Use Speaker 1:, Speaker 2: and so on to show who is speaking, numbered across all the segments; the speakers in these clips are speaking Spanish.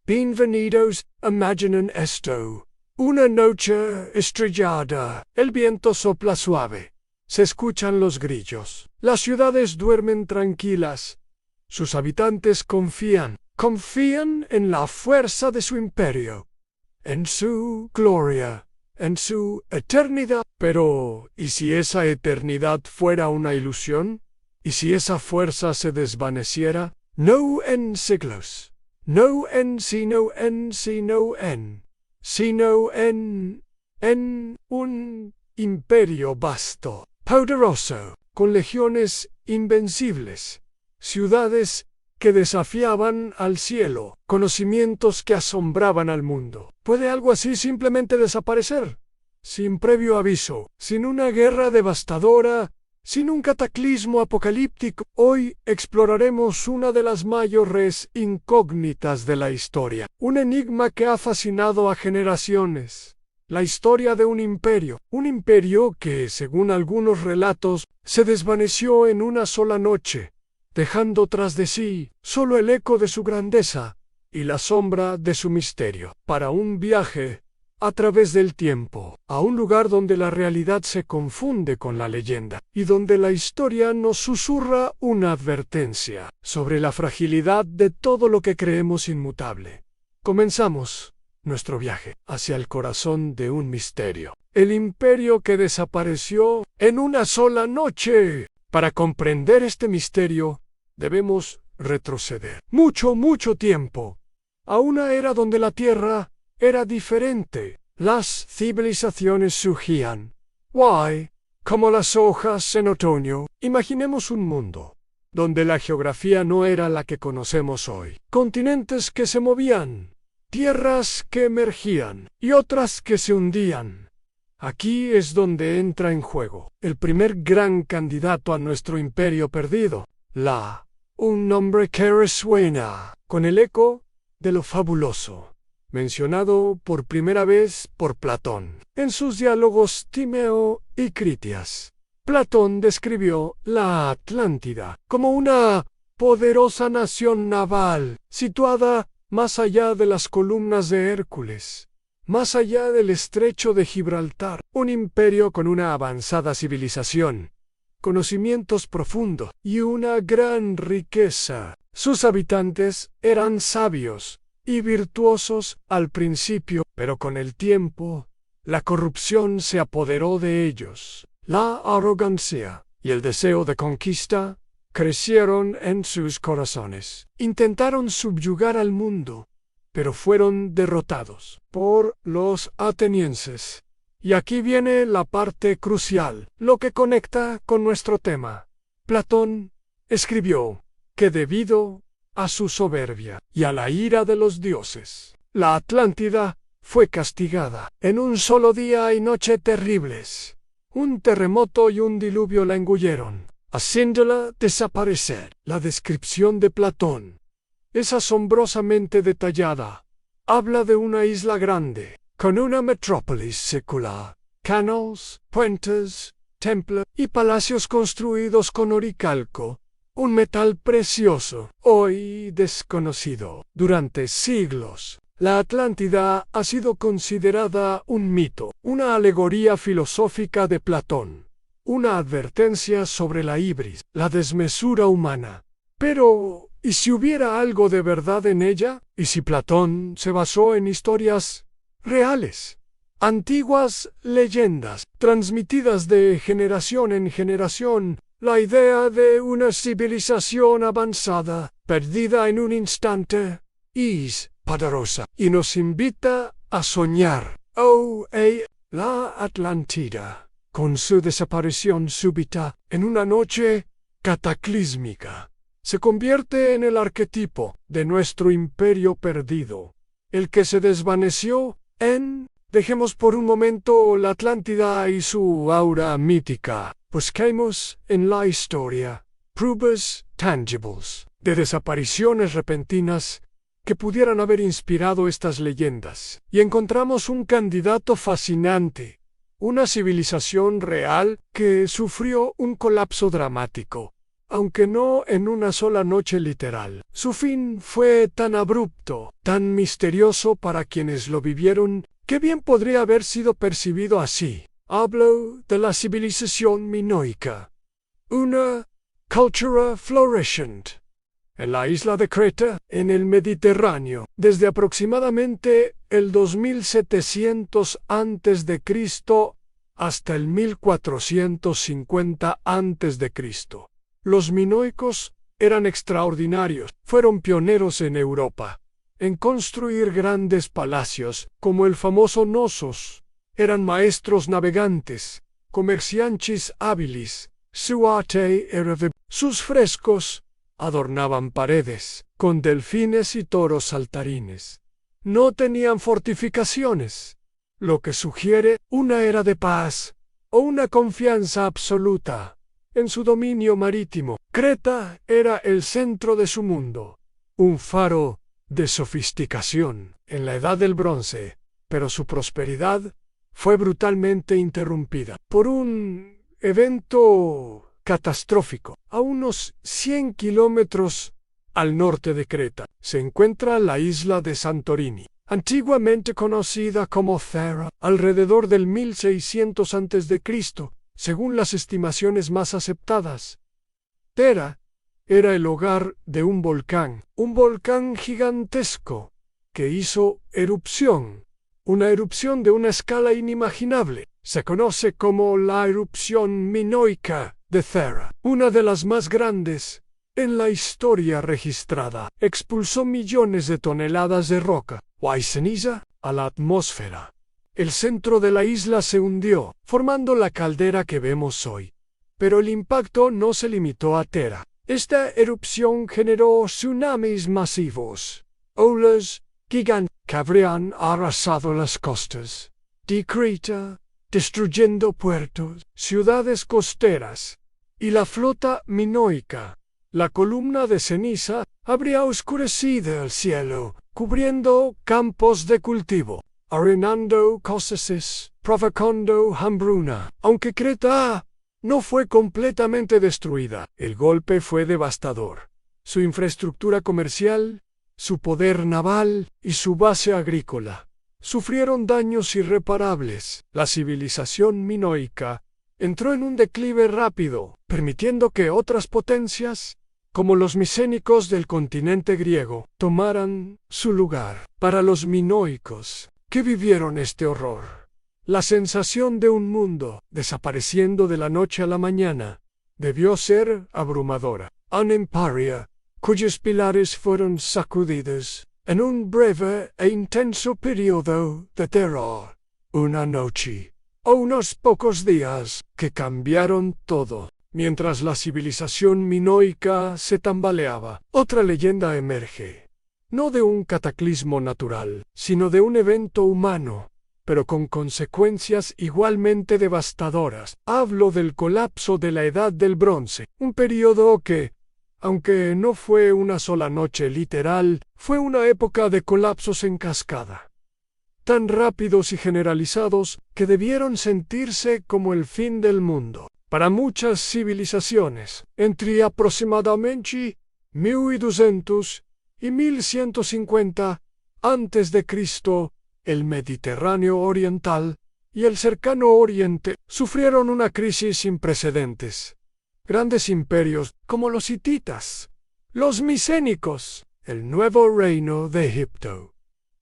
Speaker 1: Bienvenidos, imaginen esto. Una noche estrellada, el viento sopla suave. Se escuchan los grillos. Las ciudades duermen tranquilas. Sus habitantes confían en la fuerza de su imperio, en su gloria, en su eternidad. Pero, ¿y si esa eternidad fuera una ilusión? ¿Y si esa fuerza se desvaneciera? No en siglos, no en sino en un imperio vasto, poderoso, con legiones invencibles, ciudades que desafiaban al cielo, conocimientos que asombraban al mundo. ¿Puede algo así simplemente desaparecer? Sin previo aviso, sin una guerra devastadora, sin un cataclismo apocalíptico. Hoy exploraremos una de las mayores incógnitas de la historia, un enigma que ha fascinado a generaciones. La historia de un imperio que, según algunos relatos, se desvaneció en una sola noche, dejando tras de sí solo el eco de su grandeza y la sombra de su misterio, para un viaje a través del tiempo, a un lugar donde la realidad se confunde con la leyenda, y donde la historia nos susurra una advertencia sobre la fragilidad de todo lo que creemos inmutable. Comenzamos nuestro viaje hacia el corazón de un misterio, el imperio que desapareció en una sola noche. Para comprender este misterio, debemos retroceder mucho tiempo, a una era donde la Tierra era diferente. Las civilizaciones surgían, como las hojas en otoño. Imaginemos un mundo donde la geografía no era la que conocemos hoy. Continentes que se movían, tierras que emergían y otras que se hundían. Aquí es donde entra en juego el primer gran candidato a nuestro imperio perdido, un nombre que resuena con el eco de lo fabuloso, mencionado por primera vez por Platón en sus diálogos Timeo y Critias. Platón describió la Atlántida como una poderosa nación naval situada más allá de las columnas de Hércules, más allá del estrecho de Gibraltar, un imperio con una avanzada civilización, conocimientos profundos y una gran riqueza. Sus habitantes eran sabios y virtuosos al principio, pero con el tiempo, la corrupción se apoderó de ellos. La arrogancia y el deseo de conquista crecieron en sus corazones. Intentaron subyugar al mundo, pero fueron derrotados por los atenienses. Y aquí viene la parte crucial, lo que conecta con nuestro tema. Platón escribió que debido a su soberbia y a la ira de los dioses, la Atlántida fue castigada en un solo día y noche terribles. Un terremoto y un diluvio la engulleron, haciéndola desaparecer. La descripción de Platón es asombrosamente detallada. Habla de una isla grande, con una metrópolis secular, canals, puentes, templos y palacios construidos con oricalco, un metal precioso, hoy desconocido. Durante siglos, la Atlántida ha sido considerada un mito, una alegoría filosófica de Platón, una advertencia sobre la ibris, la desmesura humana. Pero, ¿y si hubiera algo de verdad en ella? ¿Y si Platón se basó en historias reales? Antiguas leyendas, transmitidas de generación en generación, la idea de una civilización avanzada, perdida en un instante, es poderosa y nos invita a soñar. La Atlántida, con su desaparición súbita en una noche cataclísmica, se convierte en el arquetipo de nuestro imperio perdido, el que se desvaneció en... Dejemos por un momento la Atlántida y su aura mítica. Busquemos en la historia pruebas tangibles de desapariciones repentinas que pudieran haber inspirado estas leyendas. Y encontramos un candidato fascinante, una civilización real que sufrió un colapso dramático, aunque no en una sola noche literal. Su fin fue tan abrupto, tan misterioso para quienes lo vivieron, que bien podría haber sido percibido así. Hablo de la civilización minoica, una cultura florescent en la isla de Creta, en el Mediterráneo, desde aproximadamente el 2700 a.C. hasta el 1450 a.C. Los minoicos eran extraordinarios, fueron pioneros en Europa, en construir grandes palacios, como el famoso Knossos. Eran maestros navegantes, comerciantes hábiles, su arte era de... Sus frescos adornaban paredes, con delfines y toros saltarines. No tenían fortificaciones, lo que sugiere una era de paz o una confianza absoluta en su dominio marítimo. Creta era el centro de su mundo, un faro de sofisticación en la Edad del Bronce, pero su prosperidad fue brutalmente interrumpida por un evento catastrófico. A unos 100 kilómetros al norte de Creta se encuentra la isla de Santorini, antiguamente conocida como Thera. Alrededor del 1600 a.C., según las estimaciones más aceptadas, Thera era el hogar de un volcán gigantesco que hizo erupción, una erupción de una escala inimaginable. Se conoce como la erupción minoica de Thera, una de las más grandes en la historia registrada. Expulsó millones de toneladas de roca o ceniza a la atmósfera. El centro de la isla se hundió, formando la caldera que vemos hoy. Pero el impacto no se limitó a Thera. Esta erupción generó tsunamis masivos, olas gigantes que habrían arrasado las costas de Creta, destruyendo puertos, ciudades costeras y la flota minoica. La columna de ceniza habría oscurecido el cielo, cubriendo campos de cultivo, arruinando costas, provocando hambruna. Aunque Creta no fue completamente destruida, el golpe fue devastador. Su infraestructura comercial, su poder naval y su base agrícola sufrieron daños irreparables. La civilización minoica entró en un declive rápido, permitiendo que otras potencias, como los micénicos del continente griego, tomaran su lugar. Para los minoicos, que vivieron este horror, la sensación de un mundo desapareciendo de la noche a la mañana debió ser abrumadora. Un imperio cuyos pilares fueron sacudidos en un breve e intenso periodo de terror, una noche o unos pocos días que cambiaron todo. Mientras la civilización minoica se tambaleaba, otra leyenda emerge, no de un cataclismo natural, sino de un evento humano, pero con consecuencias igualmente devastadoras. Hablo del colapso de la Edad del Bronce, un periodo que, aunque no fue una sola noche literal, fue una época de colapsos en cascada, tan rápidos y generalizados que debieron sentirse como el fin del mundo. Para muchas civilizaciones, entre aproximadamente 1200 y 1150 a.C., el Mediterráneo oriental y el cercano Oriente sufrieron una crisis sin precedentes. Grandes imperios como los hititas, los micénicos, el nuevo reino de Egipto,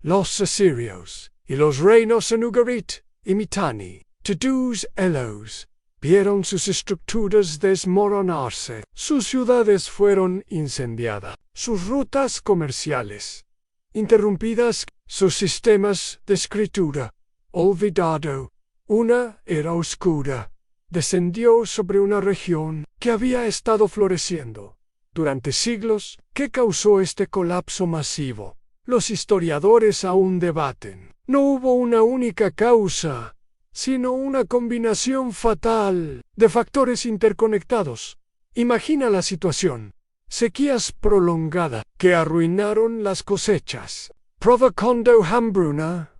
Speaker 1: los asirios y los reinos en Ugarit y Mitanni, Tudus Elos, vieron sus estructuras desmoronarse. Sus ciudades fueron incendiadas, sus rutas comerciales interrumpidas, sus sistemas de escritura olvidado. Una era oscura descendió sobre una región que había estado floreciendo durante siglos. ¿Qué causó este colapso masivo? Los historiadores aún debaten. No hubo una única causa, sino una combinación fatal de factores interconectados. Imagina la situación: sequías prolongadas que arruinaron las cosechas, provocando hambruna,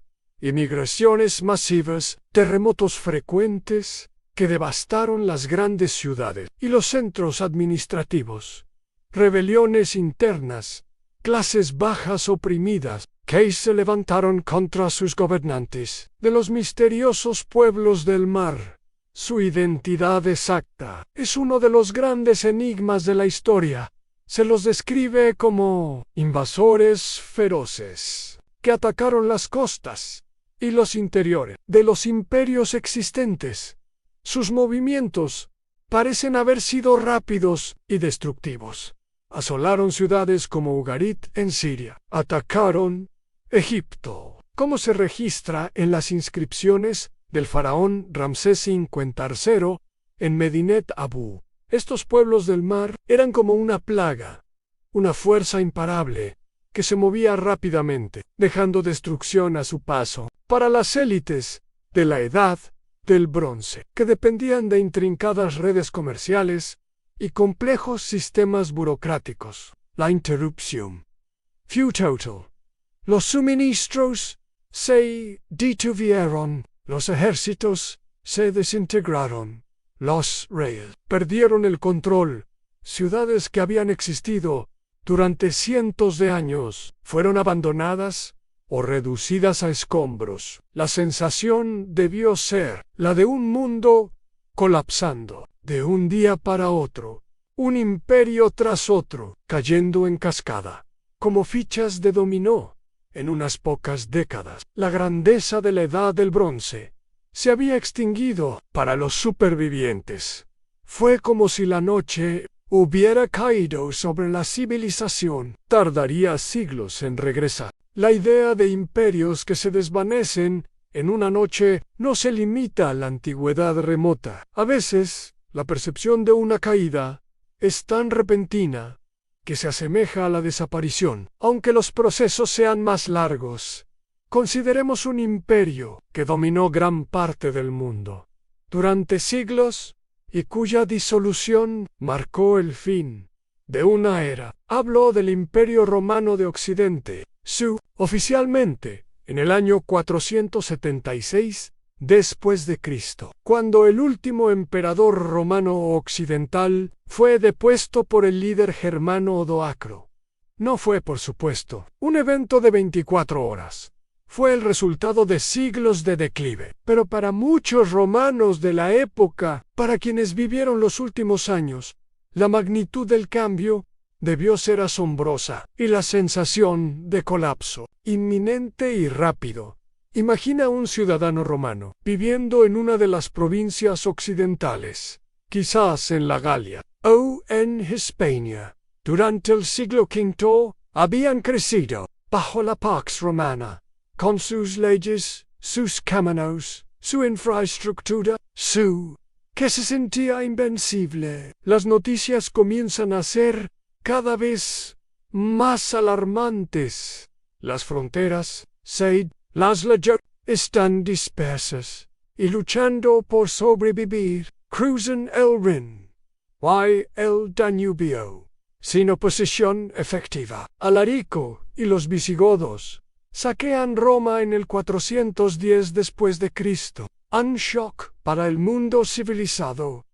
Speaker 1: inmigraciones masivas, terremotos frecuentes, que devastaron las grandes ciudades y los centros administrativos. Rebeliones internas, clases bajas oprimidas, que se levantaron contra sus gobernantes. De los misteriosos pueblos del mar, su identidad exacta es uno de los grandes enigmas de la historia. Se los describe como invasores feroces, que atacaron las costas y los interiores de los imperios existentes. Sus movimientos parecen haber sido rápidos y destructivos. Asolaron ciudades como Ugarit en Siria. Atacaron Egipto, como se registra en las inscripciones del faraón Ramsés V III en Medinet Abu. Estos pueblos del mar eran como una plaga, una fuerza imparable que se movía rápidamente, dejando destrucción a su paso. Para las élites de la Edad del Bronce, que dependían de intrincadas redes comerciales y complejos sistemas burocráticos, la interrupción fue total. Los suministros se detuvieron, los ejércitos se desintegraron, los reyes perdieron el control, ciudades que habían existido durante cientos de años fueron abandonadas o reducidas a escombros. La sensación debió ser la de un mundo colapsando de un día para otro, un imperio tras otro cayendo en cascada, como fichas de dominó. En unas pocas décadas, la grandeza de la Edad del Bronce se había extinguido para los supervivientes. Fue como si la noche hubiera caído sobre la civilización. Tardaría siglos en regresar. La idea de imperios que se desvanecen en una noche no se limita a la antigüedad remota. A veces, la percepción de una caída es tan repentina que se asemeja a la desaparición, aunque los procesos sean más largos. Consideremos un imperio que dominó gran parte del mundo durante siglos y cuya disolución marcó el fin de una era. Hablo del Imperio Romano de Occidente, oficialmente en el año 476 después de Cristo, cuando el último emperador romano occidental fue depuesto por el líder germano Odoacro. No fue, por supuesto, un evento de 24 horas. Fue el resultado de siglos de declive. Pero para muchos romanos de la época, para quienes vivieron los últimos años, la magnitud del cambio debió ser asombrosa y la sensación de colapso, inminente y rápido. Imagina un ciudadano romano viviendo en una de las provincias occidentales, quizás en la Galia o en Hispania. Durante el siglo V habían crecido bajo la Pax Romana, con sus leyes, sus caminos, su infraestructura, que se sentía invencible. Las noticias comienzan a ser cada vez más alarmantes. Las fronteras, las leyes están dispersas y luchando por sobrevivir, cruzan el Rin y el Danubio, sin oposición efectiva. Alarico y los visigodos saquean Roma en el 410 después de Cristo. Un shock para el mundo civilizado.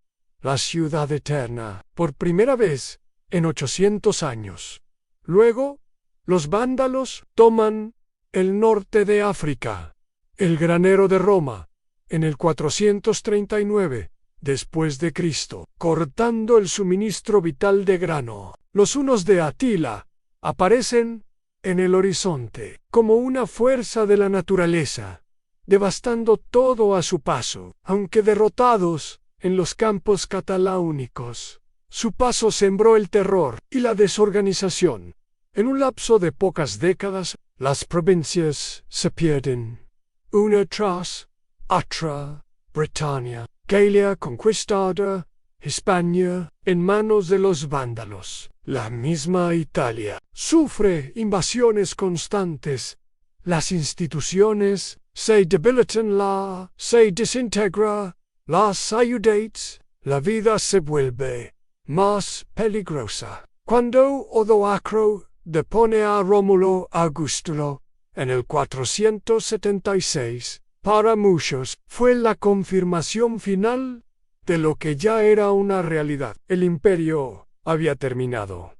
Speaker 1: La ciudad eterna, por primera vez en 800 años. Luego, los vándalos toman el norte de África, el granero de Roma, en el 439 después de Cristo, cortando el suministro vital de grano. Los hunos de Atila aparecen en el horizonte como una fuerza de la naturaleza, devastando todo a su paso, aunque derrotados en los campos cataláunicos. Su paso sembró el terror y la desorganización. En un lapso de pocas décadas, las provincias se pierden, una tras otra. Bretaña, Galia conquistada, Hispania, en manos de los vándalos. La misma Italia sufre invasiones constantes. Las instituciones se debilitan, se desintegra, las ciudades, la vida se vuelve más peligrosa. Cuando Odoacro depone a Rómulo Augustulo en el 476, para muchos fue la confirmación final de lo que ya era una realidad. El imperio había terminado,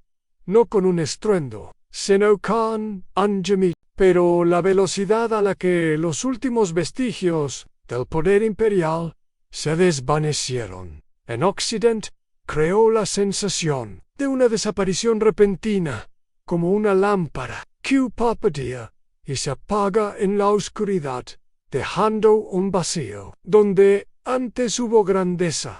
Speaker 1: no con un estruendo, sino con un gemido. Pero la velocidad a la que los últimos vestigios del poder imperial se desvanecieron en Occidente creó la sensación de una desaparición repentina, como una lámpara que parpadea y se apaga en la oscuridad, dejando un vacío donde antes hubo grandeza.